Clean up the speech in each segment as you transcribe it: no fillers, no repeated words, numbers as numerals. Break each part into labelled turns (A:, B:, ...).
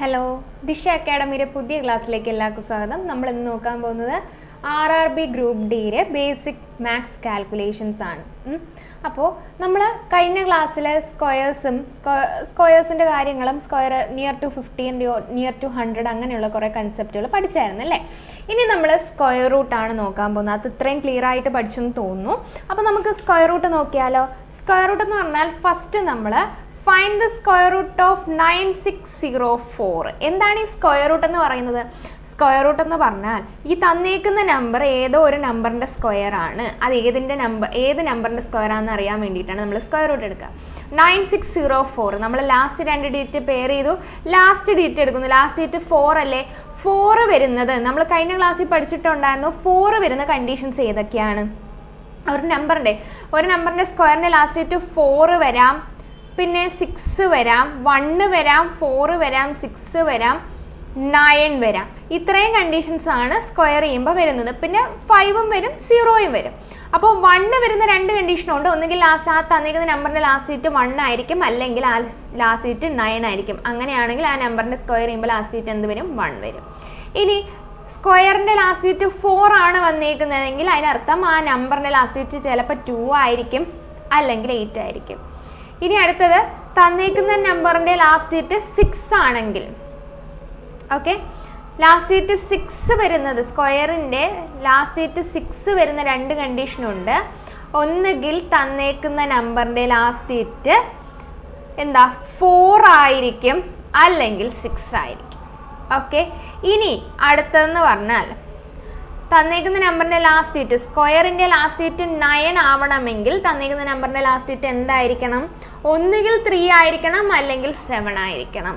A: Hello, ദിശ അക്കാഡമിയുടെ പുതിയ ക്ലാസ്സിലേക്ക് എല്ലാവർക്കും സ്വാഗതം. നമ്മൾ ഇന്ന് നോക്കാൻ പോകുന്നത് RRB ഗ്രൂപ്പ് ഡിയുടെ ബേസിക് മാത്സ് കാൽക്കുലേഷൻസ് ആണ്. അപ്പോൾ നമ്മൾ കഴിഞ്ഞ ക്ലാസ്സിൽ സ്ക്വയേഴ്സിൻ്റെ കാര്യങ്ങളും square near to 50 near to 100 അങ്ങനെയുള്ള കുറേ കൺസെപ്റ്റുകൾ പഠിച്ചായിരുന്നു അല്ലേ. ഇനി നമ്മൾ സ്ക്വയർ റൂട്ടാണ് നോക്കാൻ പോകുന്നത്. അത് ഇത്രയും ക്ലിയർ ആയിട്ട് പഠിച്ചെന്ന് തോന്നുന്നു. അപ്പോൾ നമുക്ക് സ്ക്വയർ റൂട്ട് നോക്കിയാലോ. സ്ക്വയർ റൂട്ട് എന്ന് പറഞ്ഞാൽ ഫസ്റ്റ് നമ്മൾ find the square root of 9604. എന്താണ് ഈ സ്ക്വയർ റൂട്ട് എന്ന് പറയുന്നത്? സ്ക്വയർ റൂട്ട് എന്ന് പറഞ്ഞാൽ ഈ തന്നേക്കുന്ന നമ്പർ ഏതോ ഒരു നമ്പറിൻ്റെ സ്ക്വയർ ആണ്. അത് ഏത് നമ്പറിൻ്റെ സ്ക്വയർ ആണെന്ന് അറിയാൻ വേണ്ടിയിട്ടാണ് നമ്മൾ സ്ക്വയർ റൂട്ട് എടുക്കുക. 9604 നമ്മൾ ലാസ്റ്റ് 2 ഡിജിറ്റ് പെയർ ചെയ്തു, ലാസ്റ്റ് ഡിജിറ്റ് എടുക്കുന്നു. ലാസ്റ്റ് ഡിജിറ്റ് 4 അല്ലേ. 4 വരുന്നത് നമ്മൾ കഴിഞ്ഞ ക്ലാസ്സിൽ പഠിച്ചിട്ടുണ്ടായിരുന്നു. 4 വരുന്ന കണ്ടീഷൻസ് ഏതൊക്കെയാണ്? ഒരു നമ്പറിൻ്റെ സ്ക്വയറിൻ്റെ ലാസ്റ്റ് ഡിജിറ്റ് 4 വരാം, പിന്നെ 6 വരാം, 1 വരാം, 4 വരാം, 6 വരാം, 9 വരാം. ഇത്രയും കണ്ടീഷൻസ് ആണ് സ്ക്വയർ ചെയ്യുമ്പോൾ വരുന്നത്. പിന്നെ 5ഉം വരും, 0യും വരും. അപ്പോൾ 1 വരുന്ന 2 കണ്ടീഷനുണ്ട്. ഒന്നുകിൽ ലാസ്റ്റ് ആ തന്നിരിക്കുന്ന നമ്പറിൻ്റെ ലാസ്റ്റ് ഡിജിറ്റ് 1 ആയിരിക്കും, അല്ലെങ്കിൽ ആ ലാസ്റ്റ് ഡിജിറ്റ് 9 ആയിരിക്കും. അങ്ങനെയാണെങ്കിൽ ആ നമ്പറിൻ്റെ സ്ക്വയർ ചെയ്യുമ്പോൾ ലാസ്റ്റ് ഡിജിറ്റ് എന്ത് വരും? 1 വരും. ഇനി സ്ക്വയറിൻ്റെ ലാസ്റ്റ് ഡിജിറ്റ് 4 ആണ് വന്നേക്കുന്നതെങ്കിൽ അതിനർത്ഥം ആ നമ്പറിൻ്റെ ലാസ്റ്റ് ഡിജിറ്റ് ചിലപ്പോൾ 2 ആയിരിക്കും, അല്ലെങ്കിൽ 8 ആയിരിക്കും. ഇനി അടുത്തത് തന്നേക്കുന്ന നമ്പറിൻ്റെ ലാസ്റ്റ് ഡിജിറ്റ് 6 ആണെങ്കിൽ, ഓക്കെ, ലാസ്റ്റ് ഡിജിറ്റ് 6 വരുന്നത് സ്ക്വയറിൻ്റെ ലാസ്റ്റ് ഡിജിറ്റ് 6 വരുന്ന 2 കണ്ടീഷനുണ്ട്. ഒന്നുകിൽ തന്നേക്കുന്ന നമ്പറിൻ്റെ ലാസ്റ്റ് ഡിജിറ്റ് 4 ആയിരിക്കും, അല്ലെങ്കിൽ 6 ആയിരിക്കും. ഓക്കെ, ഇനി അടുത്തതെന്ന് പറഞ്ഞാൽ തന്നേക്കുന്ന നമ്പറിൻ്റെ ലാസ്റ്റ് ഡിജിറ്റ് സ്ക്വയറിൻ്റെ ലാസ്റ്റ് ഡിജിറ്റ് 9 ആവണമെങ്കിൽ തന്നേക്കുന്ന നമ്പറിൻ്റെ ലാസ്റ്റ് ഡിജിറ്റ് എന്തായിരിക്കണം? ഒന്നുകിൽ 3 ആയിരിക്കണം, അല്ലെങ്കിൽ 7 ആയിരിക്കണം.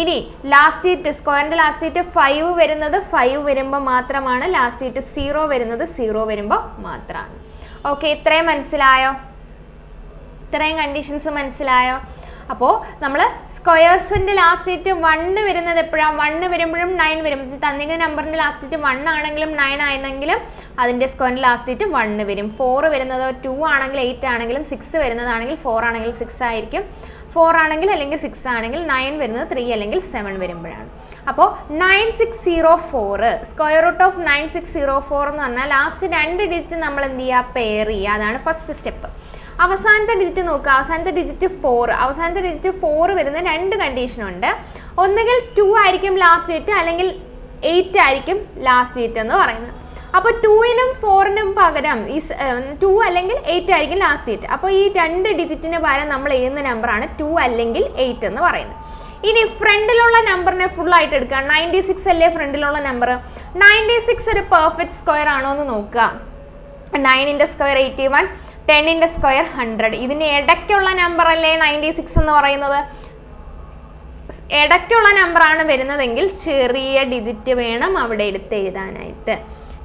A: ഇനി ലാസ്റ്റ് ഡിജിറ്റ് സ്ക്വയറിൻ്റെ ലാസ്റ്റ് ഡിജിറ്റ് 5 വരുന്നത് 5 വരുമ്പോൾ മാത്രമാണ്. ലാസ്റ്റ് ഡിജിറ്റ് 0 വരുന്നത് 0 വരുമ്പോൾ മാത്രമാണ്. ഓക്കെ, ഇത്രയും മനസ്സിലായോ? ഇത്രയും കണ്ടീഷൻസ് മനസ്സിലായോ? അപ്പോൾ നമ്മൾ സ്ക്വയേഴ്സിൻ്റെ ലാസ്റ്റ് ഡിജിറ്റ് 1 വരുന്നത് എപ്പോഴാണ്? 1 വരുമ്പോഴും 9 വരും. തന്നിരിക്കുന്ന നമ്പറിൻ്റെ ലാസ്റ്റ് ഡിജിറ്റ് 1 ആണെങ്കിലും 9 ആണെങ്കിലും അതിൻ്റെ സ്ക്വയറിൻ്റെ ലാസ്റ്റ് ഡിജിറ്റ് 1 വരും. 4 വരുന്നത് 2 ആണെങ്കിൽ 8 ആണെങ്കിലും 6 വരുന്നതാണെങ്കിൽ 4 ആണെങ്കിൽ 6 ആയിരിക്കും. 4 ആണെങ്കിൽ അല്ലെങ്കിൽ 6 ആണെങ്കിൽ 9 വരുന്നത് 3 അല്ലെങ്കിൽ 7 വരുമ്പോഴാണ്. അപ്പോൾ 9604 സ്ക്വയർ റൂട്ട് ഓഫ് 9604 എന്ന് പറഞ്ഞാൽ ലാസ്റ്റ് 2 ഡിജിറ്റ് നമ്മൾ എന്ത് ചെയ്യുക? പെയർ ചെയ്യുക. അതാണ് ഫസ്റ്റ് സ്റ്റെപ്പ്. അവസാനത്തെ ഡിജിറ്റ് നോക്കുക. അവസാനത്തെ ഡിജിറ്റ് 4. അവസാനത്തെ ഡിജിറ്റ് 4 വരുന്ന 2 കണ്ടീഷനുണ്ട്. ഒന്നുകിൽ 2 ആയിരിക്കും ലാസ്റ്റ് ഡിജിറ്റ്, അല്ലെങ്കിൽ 8 ആയിരിക്കും ലാസ്റ്റ് ഡിജിറ്റ് എന്ന് പറയുന്നത്. അപ്പോൾ 2നും 4നും പകരം ഈ 2 അല്ലെങ്കിൽ 8 ആയിരിക്കും ലാസ്റ്റ് ഡിജിറ്റ്. അപ്പോൾ ഈ 2 ഡിജിറ്റിന് പകരം നമ്മൾ എഴുതുന്ന നമ്പറാണ് 2 അല്ലെങ്കിൽ 8 എന്ന് പറയുന്നത്. ഇനി ഫ്രണ്ടിലുള്ള നമ്പറിനെ ഫുൾ ആയിട്ട് എടുക്കുക. 96 അല്ലേ ഫ്രണ്ടിലുള്ള നമ്പർ. 96 ഒരു പെർഫെക്റ്റ് സ്ക്വയർ ആണോ എന്ന് നോക്കുക. 9ന്റെ സ്ക്വയർ 81, 10ന്റെ സ്ക്വയർ 100. ഇതിന് ഇടയ്ക്കുള്ള നമ്പർ അല്ലേ 96 എന്ന് പറയുന്നത്. ഇടയ്ക്കുള്ള നമ്പറാണ് വരുന്നതെങ്കിൽ ചെറിയ ഡിജിറ്റ് വേണം അവിടെ എഴുതാനായിട്ട്.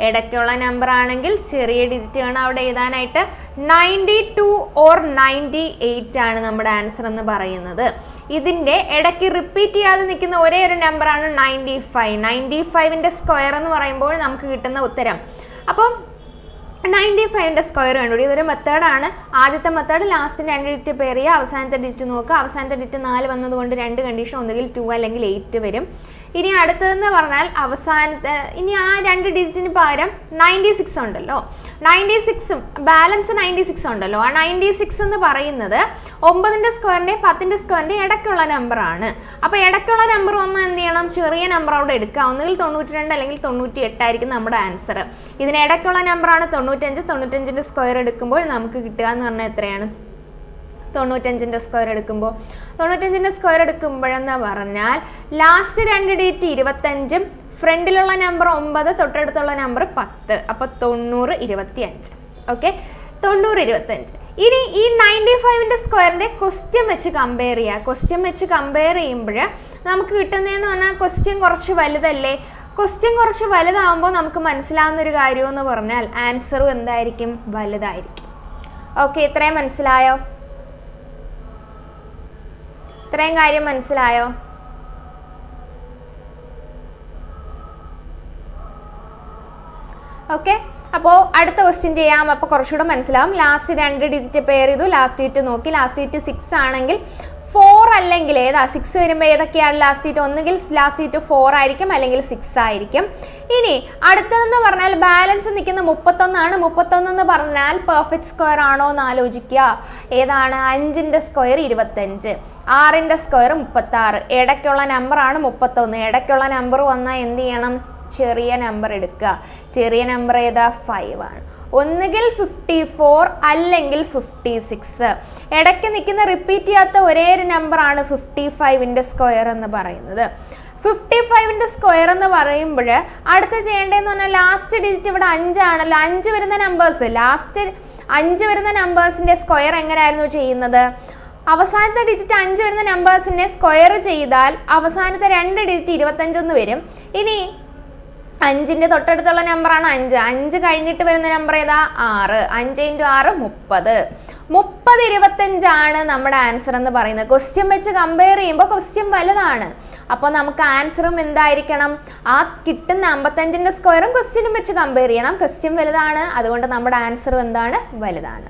A: ഇടയ്ക്കുള്ള നമ്പർ ആണെങ്കിൽ ചെറിയ ഡിജിറ്റ് വേണം അവിടെ എഴുതാനായിട്ട്. 92 ഓർ 98 ആണ് നമ്മുടെ ആൻസർ എന്ന് പറയുന്നത്. ഇതിൻ്റെ ഇടയ്ക്ക് റിപ്പീറ്റ് ചെയ്യാതെ നിൽക്കുന്ന ഒരേ ഒരു നമ്പറാണ് 95. 95ന്റെ സ്ക്വയർ എന്ന് പറയുമ്പോൾ നമുക്ക് കിട്ടുന്ന ഉത്തരം. അപ്പം 95ന്റെ സ്ക്വയർ കണ്ടുപിടി. ഇതൊരു മെത്തേഡാണ്. ആദ്യത്തെ മെത്തേഡ് ലാസ്റ്റ് 2 ഡിജിറ്റ് പെയർ ചെയ്യുക, അവസാനത്തെ ഡിജിറ്റ് നോക്കുക. അവസാനത്തെ ഡിജിറ്റ് 4 വന്നതുകൊണ്ട് 2 കണ്ടീഷൻ ഒന്നുകിൽ 2 അല്ലെങ്കിൽ 8 വരും. ഇനി അടുത്തതെന്ന് പറഞ്ഞാൽ ഇനി ആ 2 ഡിജിറ്റിന് പകരം 96 ഉണ്ടല്ലോ. 96 ബാലൻസ് 96 ഉണ്ടല്ലോ. ആ 96 എന്ന് പറയുന്നത് 9ന്റെ സ്ക്വയറിൻ്റെ 10ന്റെ സ്ക്വയറിൻ്റെ ഇടയ്ക്കുള്ള നമ്പറാണ്. അപ്പോൾ ഇടയ്ക്കുള്ള നമ്പർ ഒന്ന് എന്ത് ചെയ്യണം? ചെറിയ നമ്പർ അവിടെ എടുക്കുക. ഒന്നുകിൽ 92 അല്ലെങ്കിൽ 98 ആയിരിക്കും നമ്മുടെ ആൻസർ. ഇതിന് ഇടയ്ക്കുള്ള നമ്പറാണ് 95. 95ന്റെ സ്ക്വയർ എടുക്കുമ്പോൾ നമുക്ക് കിട്ടുക എന്ന് പറഞ്ഞാൽ എത്രയാണ്? 95ന്റെ സ്ക്വയർ എടുക്കുമ്പോൾ 95ന്റെ സ്ക്വയർ എടുക്കുമ്പോഴെന്ന് പറഞ്ഞാൽ ലാസ്റ്റ് 2 ഡിജിറ്റ് 25ഉം ഫ്രണ്ടിലുള്ള നമ്പർ 9, തൊട്ടടുത്തുള്ള നമ്പർ 10. അപ്പോൾ 90, 25. ഓക്കെ, 90, 25. ഇനി ഈ 95ന്റെ സ്ക്വയറിൻ്റെ ക്വസ്റ്റ്യൻ വെച്ച് കമ്പയർ ചെയ്യുക. ക്വസ്റ്റ്യൻ വെച്ച് കമ്പയർ ചെയ്യുമ്പോൾ നമുക്ക് കിട്ടുന്നതെന്ന് പറഞ്ഞാൽ ക്വസ്റ്റ്യൻ കുറച്ച് വലുതല്ലേ. ക്വസ്റ്റ്യൻ കുറച്ച് വലുതാകുമ്പോൾ നമുക്ക് മനസ്സിലാവുന്നൊരു കാര്യമെന്ന് പറഞ്ഞാൽ ആൻസറും എന്തായിരിക്കും? വലുതായിരിക്കും. ഓക്കെ, ഇത്രയും മനസ്സിലായോ? ഇത്രയും കാര്യം മനസ്സിലായോ? ഓക്കെ, അപ്പോൾ അടുത്ത ക്വസ്റ്റ്യൻ ചെയ്യാം. അപ്പോൾ കുറച്ചുകൂടെ മനസ്സിലാവും. ലാസ്റ്റ് 2 ഡിജിറ്റ് പെയർ ചെയ്തു, ലാസ്റ്റ് ഡിജിറ്റ് നോക്കി. ലാസ്റ്റ് ഡിജിറ്റ് 6 ആണെങ്കിൽ 4 അല്ലെങ്കിൽ ഏതാ 6 വരുമ്പോൾ ഏതൊക്കെയാണ് ലാസ്റ്റ് ഡിജിറ്റ്? ഒന്നുകിൽ ലാസ്റ്റ് ഡിജിറ്റ് 4 ആയിരിക്കും അല്ലെങ്കിൽ 6 ആയിരിക്കും. ഇനി അടുത്തതെന്ന് പറഞ്ഞാൽ ബാലൻസ് നിൽക്കുന്ന 31 ആണ്. 31 എന്ന് പറഞ്ഞാൽ പെർഫെക്റ്റ് സ്ക്വയർ ആണോ എന്ന് ആലോചിക്കുക. ഏതാണ്? 5ന്റെ സ്ക്വയർ 25, 6ന്റെ സ്ക്വയർ 36, ഇടയ്ക്കുള്ള നമ്പറാണ് 31. ഇടയ്ക്കുള്ള നമ്പർ വന്നാൽ എന്ത് ചെയ്യണം? ചെറിയ നമ്പർ എടുക്കുക. ചെറിയ നമ്പർ ഏതാ? 5 ആണ്. ഒന്നുകിൽ 54 അല്ലെങ്കിൽ 56. ഇടയ്ക്ക് നിൽക്കുന്ന റിപ്പീറ്റ് ചെയ്യാത്ത ഒരേ ഒരു നമ്പറാണ് 55ന്റെ സ്ക്വയർ എന്ന് പറയുന്നത്. 55ന്റെ സ്ക്വയർ എന്ന് പറയുമ്പോൾ അടുത്ത് ചെയ്യേണ്ടതെന്ന് പറഞ്ഞാൽ ലാസ്റ്റ് ഡിജിറ്റ് ഇവിടെ 5 ആണല്ലോ. 5 വരുന്ന നമ്പേഴ്സ്, ലാസ്റ്റ് 5 വരുന്ന നമ്പേഴ്സിൻ്റെ സ്ക്വയർ എങ്ങനെയായിരുന്നു ചെയ്യുന്നത്? അവസാനത്തെ ഡിജിറ്റ് 5 വരുന്ന നമ്പേഴ്സിനെ സ്ക്വയർ ചെയ്താൽ അവസാനത്തെ 2 ഡിജിറ്റ് 25 വരും. ഇനി 5ന്റെ തൊട്ടടുത്തുള്ള നമ്പറാണ് 5. 5 കഴിഞ്ഞിട്ട് വരുന്ന നമ്പർ ഏതാ? 6. 5 × 6 30. 30 25 ആണ് നമ്മുടെ ആൻസർ എന്ന് പറയുന്നത്. ക്വസ്റ്റ്യൻ വെച്ച് കമ്പയർ ചെയ്യുമ്പോൾ ക്വസ്റ്റ്യൻ വലുതാണ്. അപ്പോൾ നമുക്ക് ആൻസറും എന്തായിരിക്കണം? ആ കിട്ടുന്ന 55ന്റെ സ്ക്വയറും ക്വസ്റ്റ്യനും വെച്ച് കമ്പയർ ചെയ്യണം. ക്വസ്റ്റ്യൻ വലുതാണ്, അതുകൊണ്ട് നമ്മുടെ ആൻസറും എന്താണ്? വലുതാണ്.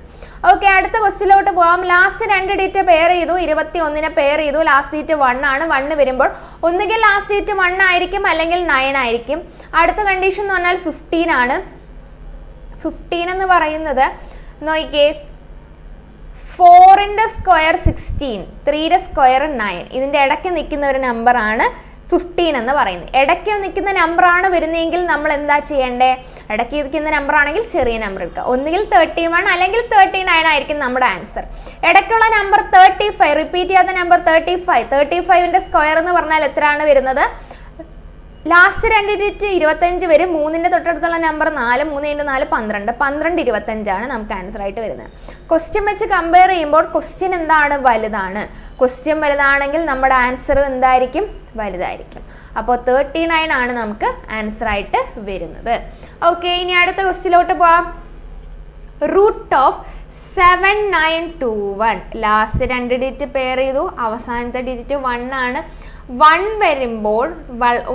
A: ഓക്കെ, അടുത്ത ക്വസ്റ്റ്യനിലോട്ട് പോകാം. ലാസ്റ്റ് 2 ഡിജിറ്റ് പെയർ ചെയ്തു, 21നെ പെയർ ചെയ്തു. ലാസ്റ്റ് ഡിജിറ്റ് 1 ആണ്. 1 വരുമ്പോൾ ഒന്നുകിൽ ലാസ്റ്റ് ഡിജിറ്റ് 1 ആയിരിക്കും അല്ലെങ്കിൽ 9 ആയിരിക്കും. അടുത്ത കണ്ടീഷൻ എന്ന് പറഞ്ഞാൽ 15 ആണ്. 15 എന്ന് പറയുന്നത് നോക്കിക്കേ, 4ന്റെ സ്ക്വയർ 16, 3യുടെ സ്ക്വയർ 9. ഇതിൻ്റെ ഇടയ്ക്ക് നിൽക്കുന്ന ഒരു നമ്പറാണ് 15 എന്ന് പറയുന്നത്. ഇടയ്ക്ക് നിൽക്കുന്ന നമ്പറാണ് വരുന്നതെങ്കിൽ നമ്മൾ എന്താ ചെയ്യേണ്ടത്? ഇടയ്ക്ക് നിൽക്കുന്ന നമ്പർ ആണെങ്കിൽ ചെറിയ നമ്പർ എടുക്കുക. ഒന്നുകിൽ 31 അല്ലെങ്കിൽ 39 ആയിരിക്കും നമ്മുടെ ആൻസർ. ഇടയ്ക്കുള്ള നമ്പർ 35, റിപ്പീറ്റ് ചെയ്യാത്ത നമ്പർ 35. 35ന്റെ സ്ക്വയർ എന്ന് പറഞ്ഞാൽ എത്രയാണ് വരുന്നത്? ലാസ്റ്റ് 2 ഡിജിറ്റ് 25 വരും. 3ന്റെ തൊട്ടടുത്തുള്ള നമ്പർ 4. 3 × 4 12. 12 25 നമുക്ക് ആൻസർ ആയിട്ട് വരുന്നത്. ക്വസ്റ്റ്യൻ വെച്ച് കമ്പയർ ചെയ്യുമ്പോൾ ക്വസ്റ്റ്യൻ എന്താണ്? വലുതാണ്. ക്വസ്റ്റ്യൻ വലുതാണെങ്കിൽ നമ്മുടെ ആൻസർ എന്തായിരിക്കും? വലുതായിരിക്കും. അപ്പോൾ 39 ആണ് നമുക്ക് ആൻസർ ആയിട്ട് വരുന്നത്. ഓക്കെ, ഇനി അടുത്ത ക്വസ്റ്റ്യനിലോട്ട് പോവാം. Root of 7921. Last 2 digit pair ചെയ്തു, അവസാനത്തെ ഡിജിറ്റ് 1 ആണ്. 1 വരുമ്പോൾ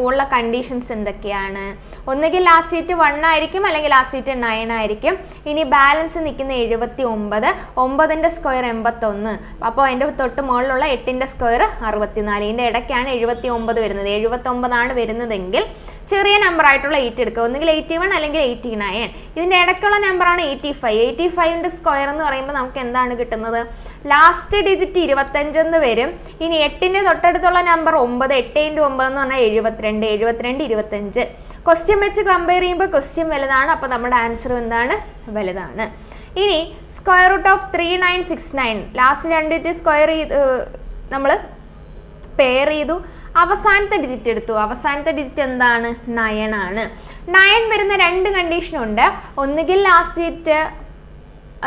A: ഉള്ള കണ്ടീഷൻസ് എന്തൊക്കെയാണ്? ഒന്നുകിൽ ലാസ്റ്റ് ഡിജിറ്റ് 1 ആയിരിക്കും അല്ലെങ്കിൽ ലാസ്റ്റ് ഡിജിറ്റ് 9 ആയിരിക്കും. ഇനി ബാലൻസ് നിൽക്കുന്ന 79, 9ന്റെ സ്ക്വയർ 81. അപ്പോൾ അതിൻ്റെ തൊട്ട് മുകളിലുള്ള 8ന്റെ സ്ക്വയർ 64. ഇതിൻ്റെ ഇടയ്ക്കാണ് 79 വരുന്നത്. 79 ആണ് വരുന്നതെങ്കിൽ ചെറിയ നമ്പർ ആയിട്ടുള്ള 8 എടുക്കുക. ഒന്നുകിൽ 81 അല്ലെങ്കിൽ 89. ഇതിൻ്റെ ഇടയ്ക്കുള്ള നമ്പറാണ് 85. 85ന്റെ സ്ക്വയർ എന്ന് പറയുമ്പോൾ നമുക്ക് എന്താണ് കിട്ടുന്നത്? ലാസ്റ്റ് ഡിജിറ്റ് 25 എന്ന് വരും. ഇനി 8ന്റെ തൊട്ടടുത്തുള്ള നമ്പർ 9. 8 × 9 എന്ന് പറഞ്ഞാൽ 72. 72 25. ക്വസ്റ്റ്യൻ വെച്ച് കമ്പയർ ചെയ്യുമ്പോൾ ക്വസ്റ്റ്യൻ വലുതാണ്. അപ്പോൾ നമ്മുടെ ആൻസർ എന്താണ്? വലുതാണ്. ഇനി square root of 3969. Last 2 digit square നമ്മൾ പെയർ ചെയ്തു, അവസാനത്തെ ഡിജിറ്റ് എടുത്തു. അവസാനത്തെ ഡിജിറ്റ് എന്താണ്? 9 ആണ്. 9 വരുന്ന 2 കണ്ടീഷനുണ്ട്. ഒന്നുകിൽ ലാസ്റ്റ് ഡിജിറ്റ്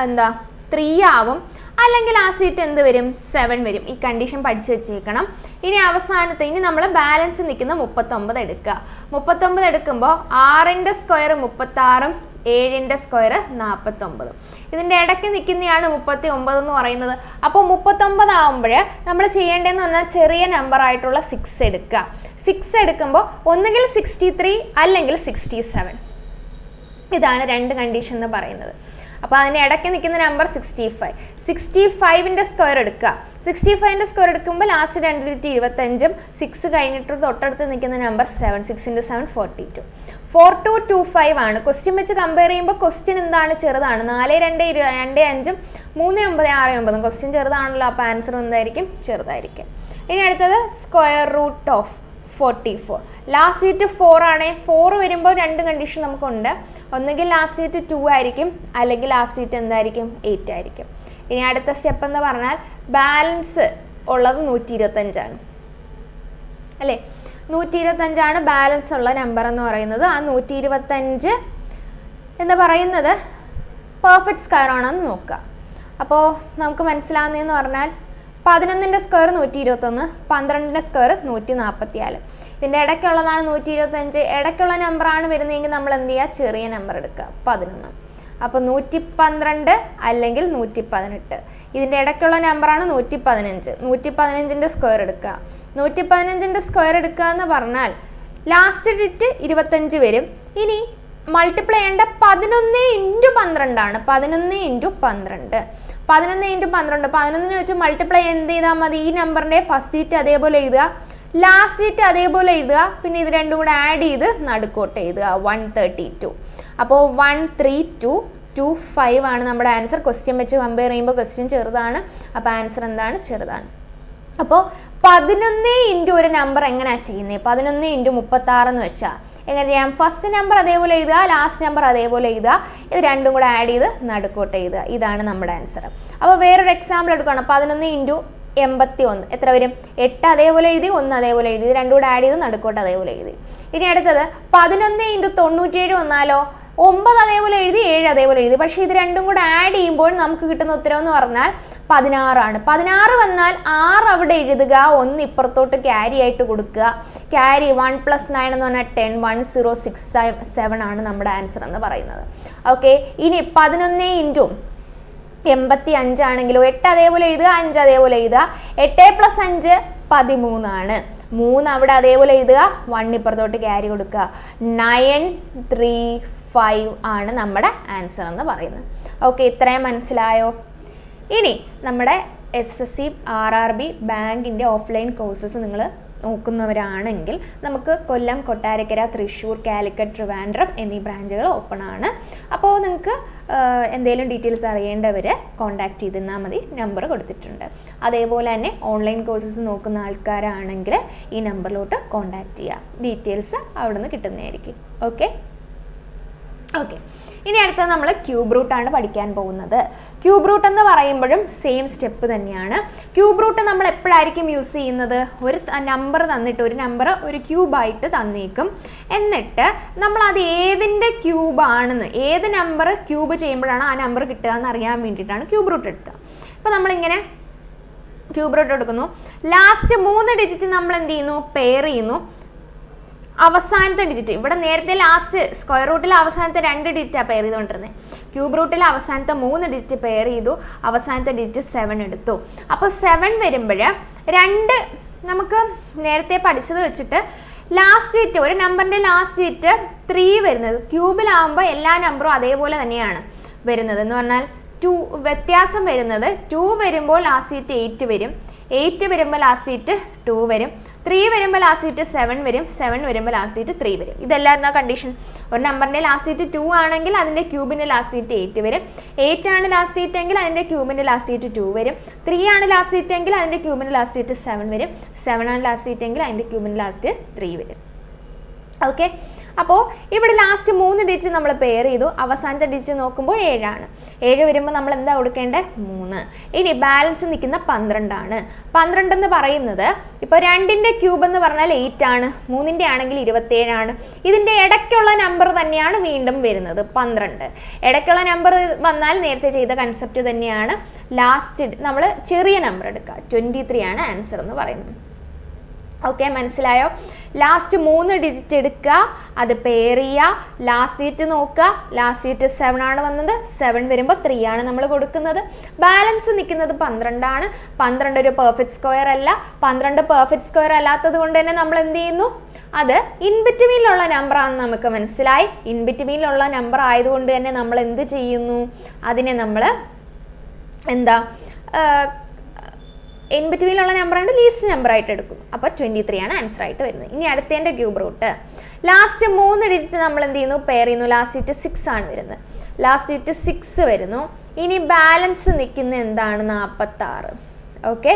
A: എന്താ 3 ആവും, അല്ലെങ്കിൽ ലാസ്റ്റ് ഡിജിറ്റ് എന്ത് വരും? 7 വരും. ഈ കണ്ടീഷൻ പഠിച്ചു വെച്ചേക്കണം. ഇനി അവസാനത്തെ, ഇനി നമ്മൾ ബാലൻസ് നിൽക്കുന്ന 39 എടുക്കുക. 39 എടുക്കുമ്പോൾ 6ന്റെ സ്ക്വയർ 36, 7ന്റെ സ്ക്വയർ 49. ഇതിൻ്റെ ഇടയ്ക്ക് നിൽക്കുന്നതാണ് 39 എന്ന് പറയുന്നത്. അപ്പോൾ 39 ആകുമ്പോൾ നമ്മൾ ചെയ്യേണ്ടതെന്ന് പറഞ്ഞാൽ ചെറിയ നമ്പർ ആയിട്ടുള്ള 6 എടുക്കുക. 6 എടുക്കുമ്പോൾ ഒന്നുകിൽ 63 അല്ലെങ്കിൽ 67. ഇതാണ് 2 കണ്ടീഷൻ എന്ന് പറയുന്നത്. അപ്പോൾ അതിൻ്റെ ഇടയ്ക്ക് നിൽക്കുന്ന നമ്പർ 65. 65ന്റെ സ്ക്വയർ എടുക്കുക. 65ന്റെ സ്ക്വയർ എടുക്കുമ്പോൾ ലാസ്റ്റ് 2 ഡിജിറ്റ് 25, 6 കഴിഞ്ഞിട്ട് തൊട്ടടുത്ത് നിൽക്കുന്ന നമ്പർ 7. 6 × 7 42. 4225 ആണ്. ക്വസ്റ്റ്യൻ വെച്ച് കമ്പയർ ചെയ്യുമ്പോൾ ക്വസ്റ്റ്യൻ എന്താണ്? ചെറുതാണ്. 4 2 2 5 3 9 6 9. ക്വസ്റ്റ്യൻ ചെറുതാണല്ലോ, അപ്പോൾ ആൻസർ എന്തായിരിക്കും? ചെറുതായിരിക്കും. ഇനി അടുത്തത് square root of 44. Last digit 4 ആണ്. 4 വരുമ്പോൾ 2 കണ്ടീഷൻ നമുക്കുണ്ട്. ഒന്നുകിൽ ലാസ്റ്റ് ഡിജിറ്റ് 2 ആയിരിക്കും അല്ലെങ്കിൽ ലാസ്റ്റ് ഡിജിറ്റ് എന്തായിരിക്കും? 8 ആയിരിക്കും. ഇനി അടുത്ത സ്റ്റെപ്പ് എന്ന് പറഞ്ഞാൽ ബാലൻസ് ഉള്ളത് 125 ആണ് അല്ലേ? 125 ആണ് ബാലൻസ് ഉള്ള നമ്പർ എന്ന് പറയുന്നത്. ആ 125 എന്ന് പറയുന്നത് പെർഫെക്റ്റ് സ്ക്വയർ ആണെന്ന് നോക്കുക. അപ്പോൾ നമുക്ക് മനസ്സിലാവുന്നതെന്ന് പറഞ്ഞാൽ 11ന്റെ സ്ക്വയർ 121, 12ന്റെ സ്ക്വയർ 144. ഇതിൻ്റെ ഇടയ്ക്കുള്ളതാണ് 125. ഇടയ്ക്കുള്ള നമ്പറാണ് വരുന്നതെങ്കിൽ നമ്മൾ എന്ത് ചെയ്യുക? ചെറിയ നമ്പർ എടുക്കുക, 11. അപ്പോൾ 112 അല്ലെങ്കിൽ 118. ഇതിൻ്റെ ഇടയ്ക്കുള്ള നമ്പറാണ് 115. 115ന്റെ സ്ക്വയർ എടുക്കുക. 115ന്റെ സ്ക്വയർ എടുക്കുക എന്ന് പറഞ്ഞാൽ ലാസ്റ്റ് ഡിജിറ്റ് 25 വരും. ഇനി മൾട്ടിപ്ലൈ ചെയ്യേണ്ട 11 × 12 ആണ്. 11 × 12. 11 × 12 11 വെച്ച് മൾട്ടിപ്ലൈ എന്ത് ചെയ്താൽ മതി? ഈ നമ്പറിൻ്റെ ഫസ്റ്റ് ഡിജിറ്റ് അതേപോലെ എഴുതുക, ലാസ്റ്റ് ഡിജിറ്റ് അതേപോലെ എഴുതുക, പിന്നെ ഇത് രണ്ടും കൂടെ ആഡ് ചെയ്ത് നടുക്കോട്ട് എഴുതുക 132. അപ്പോൾ 13225 ആണ് നമ്മുടെ ആൻസർ. ക്വസ്റ്റ്യൻ വെച്ച് കമ്പയർ ചെയ്യുമ്പോൾ ക്വസ്റ്റ്യൻ ചെറുതാണ്, അപ്പോൾ ആൻസർ എന്താണ്? ചെറുതാണ്. അപ്പോൾ 11 × ഒരു നമ്പർ എങ്ങനെയാണ് ചെയ്യുന്നത്? 11 × 36 എന്ന് വെച്ചാൽ എങ്ങനെ ചെയ്യാം? ഫസ്റ്റ് നമ്പർ അതേപോലെ എഴുതുക, ലാസ്റ്റ് നമ്പർ അതേപോലെ എഴുതുക, ഇത് രണ്ടും കൂടെ ആഡ് ചെയ്ത് നടുക്കോട്ട് എഴുതുക. ഇതാണ് നമ്മുടെ ആൻസർ. അപ്പോൾ വേറൊരു എക്സാമ്പിൾ എടുക്കണം. 11 × 81 എത്ര വരും? 8 അതേപോലെ എഴുതി, 1 അതേപോലെ എഴുതി, ഇത് രണ്ടും കൂടെ ആഡ് ചെയ്ത് നടുക്കോട്ട് അതേപോലെ എഴുതി. ഇനി അടുത്തത് 11 × 97 വന്നാലോ? 9 അതേപോലെ എഴുതി, 7 അതേപോലെ എഴുതി. പക്ഷേ ഇത് രണ്ടും കൂടെ ആഡ് ചെയ്യുമ്പോൾ നമുക്ക് കിട്ടുന്ന ഉത്തരം എന്ന് പറഞ്ഞാൽ 16 ആണ്. 16 വന്നാൽ 6 അവിടെ എഴുതുക, 1 ഇപ്പുറത്തോട്ട് ക്യാരി ആയിട്ട് കൊടുക്കുക. ക്യാരി 1 + 9 എന്ന് പറഞ്ഞാൽ 10, 1067 ആണ് നമ്മുടെ ആൻസർ എന്ന് പറയുന്നത്. ഓക്കെ, ഇനി 11 × 85 ആണെങ്കിലോ 8 അതേപോലെ എഴുതുക, 5 അതേപോലെ എഴുതുക. 8 + 5 13 ആണ്. 3 അവിടെ അതേപോലെ എഴുതുക, 1 ഇപ്പുറത്തോട്ട് ക്യാരി കൊടുക്കുക. 935 ആണ് നമ്മുടെ ആൻസർ എന്ന് പറയുന്നത്. ഓക്കെ, ഇത്രയും മനസ്സിലായോ? ഇനി നമ്മുടെ SSC RRB ബാങ്കിൻ്റെ ഓഫ്ലൈൻ കോഴ്സസ് നിങ്ങൾ നോക്കുന്നവരാണെങ്കിൽ നമുക്ക് കൊല്ലം, കൊട്ടാരക്കര, തൃശ്ശൂർ, കാലിക്കറ്റ്, ട്രിവാൻഡ്രം എന്നീ ബ്രാഞ്ചുകൾ ഓപ്പൺ ആണ്. അപ്പോൾ നിങ്ങൾക്ക് എന്തെങ്കിലും ഡീറ്റെയിൽസ് അറിയേണ്ടവർ കോൺടാക്റ്റ് ചെയ്തിരുന്നാൽ മതി, നമ്പർ കൊടുത്തിട്ടുണ്ട്. അതേപോലെ തന്നെ ഓൺലൈൻ കോഴ്സസ് നോക്കുന്ന ആൾക്കാരാണെങ്കിൽ ഈ നമ്പറിലോട്ട് കോൺടാക്റ്റ് ചെയ്യുക, ഡീറ്റെയിൽസ് അവിടെ നിന്ന് കിട്ടുന്നതായിരിക്കും. ഓക്കെ, ഇനി അടുത്തത് നമ്മൾ ക്യൂബ് റൂട്ടാണ് പഠിക്കാൻ പോകുന്നത്. ക്യൂബ് റൂട്ട് എന്ന് പറയുമ്പോഴും സെയിം സ്റ്റെപ്പ് തന്നെയാണ്. ക്യൂബ് റൂട്ട് നമ്മൾ എപ്പോഴായിരിക്കും യൂസ് ചെയ്യുന്നത്? ഒരു നമ്പർ തന്നിട്ട്, ഒരു നമ്പർ ഒരു ക്യൂബായിട്ട് തന്നേക്കും, എന്നിട്ട് നമ്മൾ അത് ഏതിൻ്റെ ക്യൂബാണെന്ന്, ഏത് നമ്പർ ക്യൂബ് ചെയ്യുമ്പോഴാണ് ആ നമ്പർ കിട്ടുക എന്ന് അറിയാൻ വേണ്ടിയിട്ടാണ് ക്യൂബ് റൂട്ട് എടുക്കുക. അപ്പോൾ നമ്മളിങ്ങനെ ക്യൂബ് റൂട്ട് എടുക്കുന്നു, ലാസ്റ്റ് 3 ഡിജിറ്റ് നമ്മൾ എന്ത് ചെയ്യുന്നു? പെയർ ചെയ്യുന്നു. അവസാനത്തെ ഡിജിറ്റ്, ഇവിടെ നേരത്തെ ലാസ്റ്റ് സ്ക്വയർ റൂട്ടിൽ അവസാനത്തെ 2 ഡിജിറ്റാണ് പെയർ ചെയ്തുകൊണ്ടിരുന്നത്. ക്യൂബ് റൂട്ടിൽ അവസാനത്തെ 3 ഡിജിറ്റ് പെയർ ചെയ്തു, അവസാനത്തെ ഡിജിറ്റ് 7 എടുത്തു. അപ്പോൾ 7 വരുമ്പോൾ 2 നമുക്ക് നേരത്തെ പഠിച്ചത് വെച്ചിട്ട് ലാസ്റ്റ് ഡിജിറ്റ്, ഒരു നമ്പറിൻ്റെ ലാസ്റ്റ് ഡിജിറ്റ് 3 വരുന്നത്. ക്യൂബിലാവുമ്പോൾ എല്ലാ നമ്പറും അതേപോലെ തന്നെയാണ് വരുന്നത്. എന്ന് പറഞ്ഞാൽ 2 വ്യത്യാസം വരുന്നത്, 2 വരുമ്പോൾ ലാസ്റ്റ് ഡിജിറ്റ് 8 വരും, 8 വരുമ്പോൾ ലാസ്റ്റ് ഡിജിറ്റ് 2 വരും, 3 വരുമ്പോൾ ലാസ്റ്റ് ഡിജിറ്റ് 7 വരും, 7 വരുമ്പോൾ ലാസ്റ്റ് ഡിജിറ്റ് 3 വരും. ഇതെല്ലാം എന്താ കണ്ടീഷൻ? ഒരു നമ്പറിൻ്റെ ലാസ്റ്റ് ഡിജിറ്റ് 2 ആണെങ്കിൽ അതിൻ്റെ ക്യൂബിൻ്റെ ലാസ്റ്റ് ഡിജിറ്റ് 8 വരും, 8 ആണ് ലാസ്റ്റ് ഡിജിറ്റ് എങ്കിൽ അതിൻ്റെ ക്യൂബിൻ്റെ ലാസ്റ്റ് ഡിജിറ്റ് 2 വരും, 3 ആണ് ലാസ്റ്റ് ഡിജിറ്റ് എങ്കിൽ അതിൻ്റെ ക്യൂബിൻ്റെ ലാസ്റ്റ് ഡിജിറ്റ് 7 വരും, 7 ആണ് ലാസ്റ്റ് ഡിജിറ്റ് എങ്കിൽ അതിൻ്റെ ക്യൂബിൻ്റെ ലാസ്റ്റ് 3 വരും. ഓക്കെ, അപ്പോൾ ഇവിടെ ലാസ്റ്റ് 3 ഡിജിറ്റ് നമ്മൾ പെയർ ചെയ്തു, അവസാനത്തെ ഡിജിറ്റ് നോക്കുമ്പോൾ 7 ആണ്. 7 വരുമ്പോൾ നമ്മൾ എന്താ കൊടുക്കേണ്ടത്? 3. ഇനി ബാലൻസ് നിൽക്കുന്ന 12 ആണ്. 12 എന്ന് പറയുന്നത് ഇപ്പോൾ 2ൻ്റെ ക്യൂബ് എന്ന് പറഞ്ഞാൽ 8 ആണ്, 3ൻ്റെ ആണെങ്കിൽ 27 ആണ്. ഇതിൻ്റെ ഇടയ്ക്കുള്ള നമ്പർ തന്നെയാണ് വീണ്ടും വരുന്നത് 12. ഇടയ്ക്കുള്ള നമ്പർ വന്നാൽ നേരത്തെ ചെയ്ത കൺസെപ്റ്റ് തന്നെയാണ്. ലാസ്റ്റ് നമ്മൾ ചെറിയ നമ്പർ എടുക്കുക, 23 ആണ് ആൻസർ എന്ന് പറയുന്നത്. ഓക്കെ, മനസ്സിലായോ? ലാസ്റ്റ് 3 ഡിജിറ്റ് എടുക്കുക, അത് പെയർ ചെയ്യുക, ലാസ്റ്റ് ഡിജിറ്റ് നോക്കുക, ലാസ്റ്റ് ഡിജിറ്റ് 7 ആണ് വന്നത്, 7 വരുമ്പോൾ 3 ആണ് നമ്മൾ കൊടുക്കുന്നത്. ബാലൻസ് നിൽക്കുന്നത് 12 ആണ്. 12 ഒരു പെർഫെക്റ്റ് സ്ക്വയർ അല്ല. 12 പെർഫെക്റ്റ് സ്ക്വയർ അല്ലാത്തത് കൊണ്ട് തന്നെ നമ്മൾ എന്ത് ചെയ്യുന്നു? അത് ഇൻബിറ്റ്വീനിലുള്ള നമ്പർ ആണെന്ന് നമുക്ക് മനസ്സിലായി. ഇൻബിറ്റ്വീനിലുള്ള നമ്പർ ആയതുകൊണ്ട് തന്നെ നമ്മൾ എന്ത് ചെയ്യുന്നു? അതിനെ നമ്മൾ എന്താ ഇൻ ബിറ്റ്വീനിലുള്ള നമ്പറാണ് ലീസ്റ്റ് നമ്പർ ആയിട്ട് എടുക്കും. അപ്പോൾ 23 ആണ് ആൻസർ ആയിട്ട് വരുന്നത്. ഇനി അടുത്തതിൻ്റെ ക്യൂബ് റൂട്ട്, ലാസ്റ്റ് 3 ഡിജിറ്റ് നമ്മൾ എന്ത് ചെയ്യുന്നു? പെയർ ചെയ്യുന്നു. ലാസ്റ്റ് ഡിജിറ്റ് 6 ആണ് വരുന്നത്, ലാസ്റ്റ് ഡിജിറ്റ് 6 വരുന്നു. ഇനി ബാലൻസ് നിൽക്കുന്ന എന്താണ്? 46. ഓക്കെ,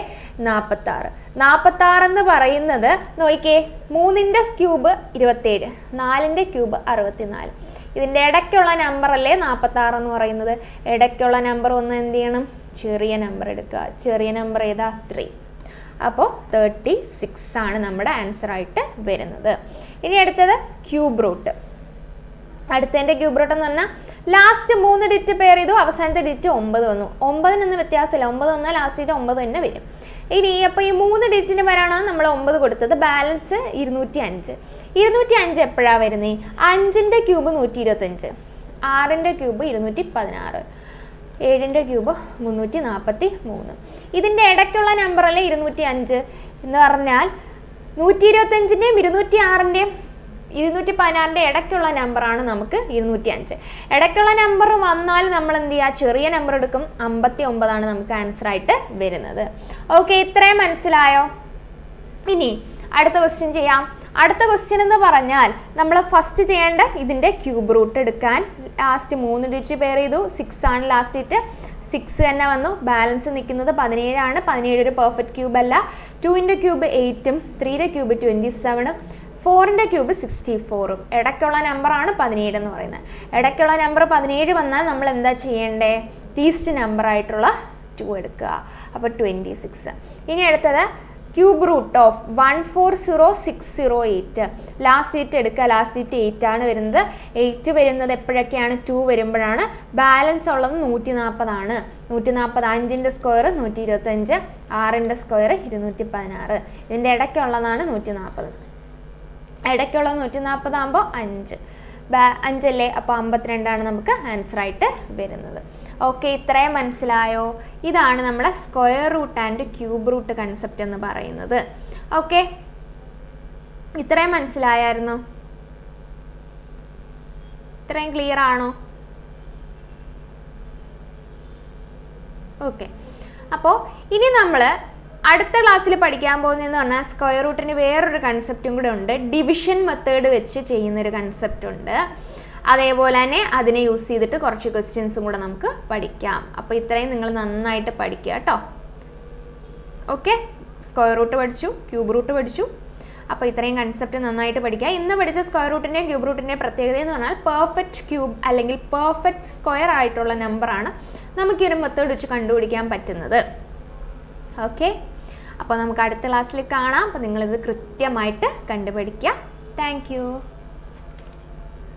A: 46 എന്ന് പറയുന്നത് നോക്കിക്കേ, 3ൻ്റെ ക്യൂബ് 27, 4ൻ്റെ ക്യൂബ് 64. ഇതിൻ്റെ ഇടയ്ക്കുള്ള നമ്പർ അല്ലേ 46 എന്ന് പറയുന്നത്. ഇടയ്ക്കുള്ള നമ്പർ ഒന്ന് എന്ത് ചെയ്യണം? ചെറിയ നമ്പർ എടുക്കുക. ചെറിയ നമ്പർ ഏതാ? 3. അപ്പോൾ 36 ആണ് നമ്മുടെ ആൻസർ ആയിട്ട് വരുന്നത്. ഇനി അടുത്തത് ക്യൂബ് റൂട്ട്. അടുത്തതിൻ്റെ ക്യൂബ് റൂട്ട് എന്ന് പറഞ്ഞാൽ ലാസ്റ്റ് 3 ഡിജിറ്റ് പെയർ ചെയ്തു, അവസാനത്തെ ഡിജിറ്റ് 9 വന്നു. 9-നൊന്നും വ്യത്യാസമില്ല, 9 വന്നാൽ ലാസ്റ്റ് ഡിജിറ്റ് 9 തന്നെ വരും. ഇനി അപ്പോൾ ഈ 3 ഡിജിറ്റിന് വരാനാണ് നമ്മൾ 9 കൊടുത്തത്. ബാലൻസ് 205. 205 എപ്പോഴാണ് വരുന്നത്? 5ൻ്റെ ക്യൂബ് 125, 6ൻ്റെ ക്യൂബ് 216, 7ൻ്റെ ക്യൂബ് 343. ഇതിൻ്റെ ഇടയ്ക്കുള്ള നമ്പറല്ലേ 205 എന്ന് പറഞ്ഞാൽ 125-ൻ്റെയും 206-ൻ്റെയും 216ന്റെ ഇടയ്ക്കുള്ള നമ്പറാണ് നമുക്ക് 205. ഇടയ്ക്കുള്ള നമ്പർ വന്നാൽ നമ്മൾ എന്ത് ചെയ്യുക, ചെറിയ നമ്പർ എടുക്കും. 59 നമുക്ക് ആൻസർ ആയിട്ട് വരുന്നത്. ഓക്കെ, ഇത്രയും മനസ്സിലായോ? ഇനി അടുത്ത ക്വസ്റ്റ്യൻ ചെയ്യാം. അടുത്ത ക്വസ്റ്റ്യൻ എന്ന് പറഞ്ഞാൽ നമ്മൾ ഫസ്റ്റ് ചെയ്യേണ്ട ഇതിൻ്റെ ക്യൂബ് റൂട്ട് എടുക്കാൻ. ലാസ്റ്റ് 3 ഡിജിറ്റ് പെയർ ചെയ്തു. 6 ആണ് ലാസ്റ്റ് ഡിജിറ്റ്. 6 തന്നെ വന്നു. ബാലൻസ് നിൽക്കുന്നത് 17 ആണ്. 17 ഒരു പെർഫെക്റ്റ് ക്യൂബ് അല്ല. 2ന്റെ ക്യൂബ് 8ഉം 3യുടെ ക്യൂബ് 27ഉം 4ന്റെ ക്യൂബ് 64ഉം. ഇടയ്ക്കുള്ള നമ്പറാണ് 17 എന്ന് പറയുന്നത്. ഇടയ്ക്കുള്ള നമ്പർ 17 വന്നാൽ നമ്മൾ എന്താ ചെയ്യേണ്ടേ? ലീസ്റ്റ് നമ്പർ ആയിട്ടുള്ള 2 എടുക്കുക. അപ്പോൾ 26. ഇനി അടുത്തത് cube root of 140608. Last digit എടുക്കുക. ലാസ്റ്റ് ഡിജിറ്റ് 8 ആണ് വരുന്നത്. 8 വരുന്നത് എപ്പോഴൊക്കെയാണ്? 2 വരുമ്പോഴാണ്. ബാലൻസ് ഉള്ളത് 140 ആണ്. 140 5ന്റെ സ്ക്വയർ 125, 6ന്റെ സ്ക്വയർ 216. ഇതിൻ്റെ ഇടയ്ക്കുള്ളതാണ് 140. ഇടയ്ക്കുള്ളത് 140 ആകുമ്പോൾ 5 അല്ലേ? അപ്പോൾ 52 നമുക്ക് ആൻസർ ആയിട്ട് വരുന്നത്. ഓക്കെ, ഇത്രയും മനസ്സിലായോ? ഇതാണ് നമ്മുടെ square root and cube root concept എന്ന് പറയുന്നത്. ഓക്കെ, ഇത്രയും മനസ്സിലായായിരുന്നോ? ഇത്രയും ക്ലിയർ ആണോ? ഓക്കെ, അപ്പോൾ ഇനി നമ്മൾ അടുത്ത ക്ലാസ്സിൽ പഠിക്കാൻ പോകുന്നതെന്ന് പറഞ്ഞാൽ സ്ക്വയർ റൂട്ടിന് വേറൊരു കൺസെപ്റ്റും കൂടെ ഉണ്ട്. ഡിവിഷൻ മെത്തേഡ് വെച്ച് ചെയ്യുന്നൊരു കൺസെപ്റ്റ് ഉണ്ട്. അതേപോലെ തന്നെ അതിനെ യൂസ് ചെയ്തിട്ട് കുറച്ച് ക്വസ്റ്റ്യൻസും കൂടെ നമുക്ക് പഠിക്കാം. അപ്പോൾ ഇത്രയും നിങ്ങൾ നന്നായിട്ട് പഠിക്കുക കേട്ടോ. ഓക്കെ, സ്ക്വയർ റൂട്ട് പഠിച്ചു, ക്യൂബ് റൂട്ട് പഠിച്ചു. അപ്പോൾ ഇത്രയും കൺസെപ്റ്റ് നന്നായിട്ട് പഠിക്കുക. ഇന്ന് പഠിച്ച സ്ക്വയർ റൂട്ടിൻ്റെയും ക്യൂബ് റൂട്ടിൻ്റെയും പ്രത്യേകത എന്ന് പറഞ്ഞാൽ പെർഫെക്റ്റ് ക്യൂബ് അല്ലെങ്കിൽ പെർഫെക്റ്റ് സ്ക്വയർ ആയിട്ടുള്ള നമ്പറാണ് നമുക്ക് ഈ ഒരു മെത്തേഡ് വെച്ച് കണ്ടുപിടിക്കാൻ പറ്റുന്നത്. ഓക്കെ, അപ്പോൾ നമുക്ക് അടുത്ത ക്ലാസ്സിൽ കാണാം. അപ്പോൾ നിങ്ങളിത് കൃത്യമായിട്ട് കണ്ടുപഠിക്കുക. Thank you.